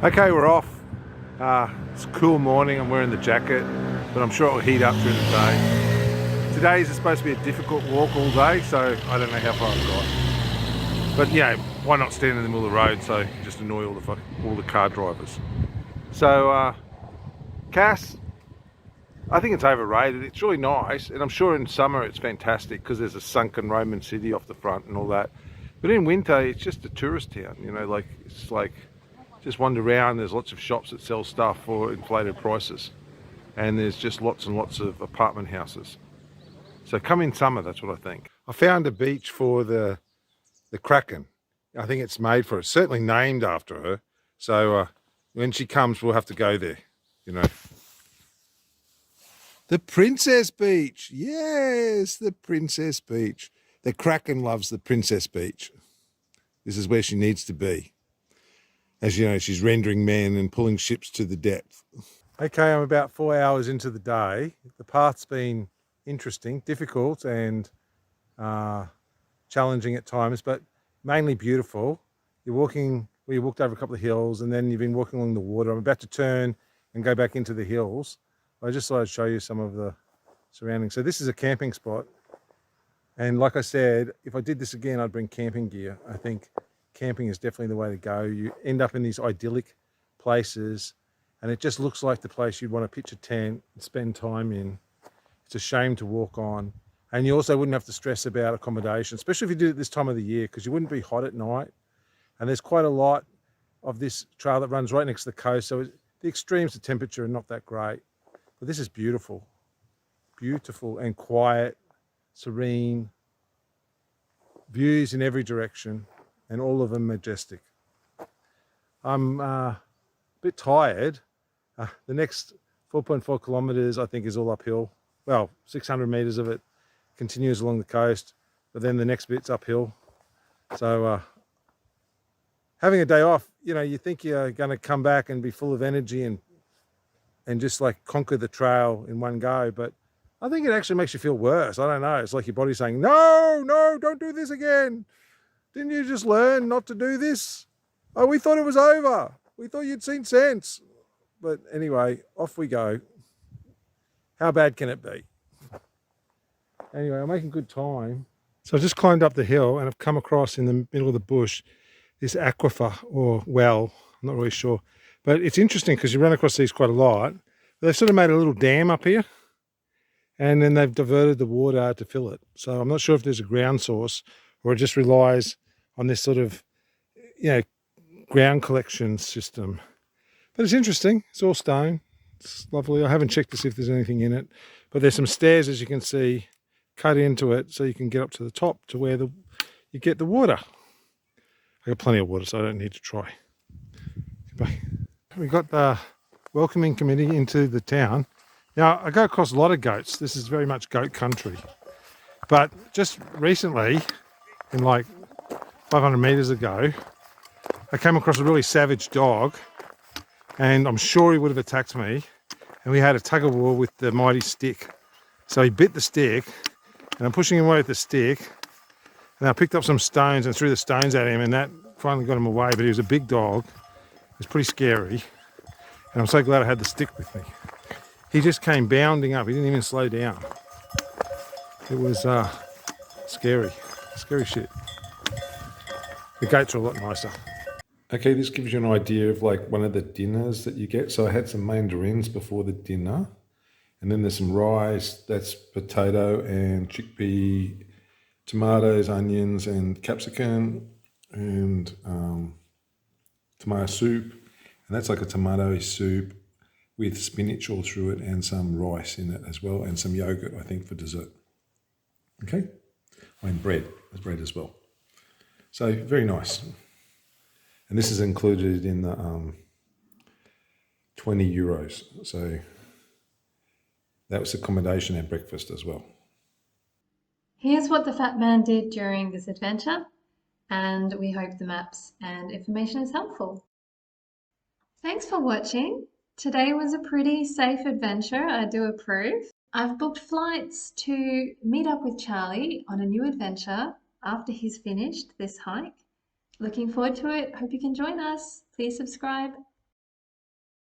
Okay, we're off. It's a cool morning. I'm wearing the jacket, but I'm sure it'll heat up during the day. Today is supposed to be a difficult walk all day, so I don't know how far I've got. But yeah, why not stand in the middle of the road so you just annoy all the car drivers. So Cass, I think it's overrated. It's really nice, and I'm sure in summer it's fantastic because there's a sunken Roman city off the front and all that. But in winter, it's just a tourist town, you know, like it's like just wander around. There's lots of shops that sell stuff for inflated prices, and there's just lots and lots of apartment houses. So come in summer, that's what I think. I found a beach for the Kraken. I think it's made for it. It's certainly named after her. So when she comes, we'll have to go there, you know. The Princess Beach. Yes, the Princess Beach. The Kraken loves the Princess Beach. This is where she needs to be. As you know, she's rendering men and pulling ships to the depth. Okay, I'm about 4 hours into the day. The path's been interesting, difficult and challenging at times, but mainly beautiful. You're walking, well, you walked over a couple of hills and then you've been walking along the water. I'm about to turn and go back into the hills. I just thought I'd show you some of the surroundings. So this is a camping spot. And like I said, if I did this again, I'd bring camping gear. I think camping is definitely the way to go. You end up in these idyllic places and it just looks like the place you'd want to pitch a tent and spend time in. It's a shame to walk on. And you also wouldn't have to stress about accommodation, especially if you did it this time of the year, because you wouldn't be hot at night. And there's quite a lot of this trail that runs right next to the coast. So the extremes of temperature are not that great. But this is beautiful, beautiful and quiet, serene, views in every direction. And all of them majestic. I'm a bit tired. The next 4.4 kilometers, I think, is all uphill. Well, 600 meters of it continues along the coast, but then the next bit's uphill. So having a day off, you know, you think you're going to come back and be full of energy and just like conquer the trail in one go, but I think it actually makes you feel worse. I don't know. It's like your body saying, no, don't do this again. Didn't you just learn not to do this? Oh, we thought it was over. We thought you'd seen sense. But anyway, off we go. How bad can it be? Anyway, I'm making good time. So I just climbed up the hill and I've come across in the middle of the bush this aquifer or well, I'm not really sure. But it's interesting because you run across these quite a lot. They've sort of made a little dam up here and then they've diverted the water to fill it. So I'm not sure if there's a ground source or it just relies on this sort of, you know, ground collection system. But it's interesting. It's all stone. It's lovely. I haven't checked to see if there's anything in it, but there's some stairs, as you can see, cut into it so you can get up to the top to where you get the water. I got plenty of water, so I don't need to try. Goodbye. We got the welcoming committee into the town. Now, I go across a lot of goats. This is very much goat country. But just recently, in like 500 meters ago, I came across a really savage dog and I'm sure he would have attacked me, and we had a tug of war with the mighty stick. So he bit the stick and I'm pushing him away with the stick, and I picked up some stones and threw the stones at him, and that finally got him away. But he was a big dog. It was pretty scary, and I'm so glad I had the stick with me. He just came bounding up. He didn't even slow down. It was scary shit. The goats are a lot nicer. Okay, this gives you an idea of like one of the dinners that you get. So I had some mandarins before the dinner, and then there's some rice, that's potato and chickpea, tomatoes, onions and capsicum, and tomato soup. And that's like a tomato soup with spinach all through it and some rice in it as well, and some yogurt, I think, for dessert. Okay, and bread. There's bread as well. So very nice. And this is included in the 20 euros. So that was accommodation and breakfast as well. Here's what the fat man did during this adventure, and we hope the maps and information is helpful. Thanks for watching. Today was a pretty safe adventure, I do approve. I've booked flights to meet up with Charlie on a new adventure after he's finished this hike. Looking forward to it. Hope you can join us. Please subscribe.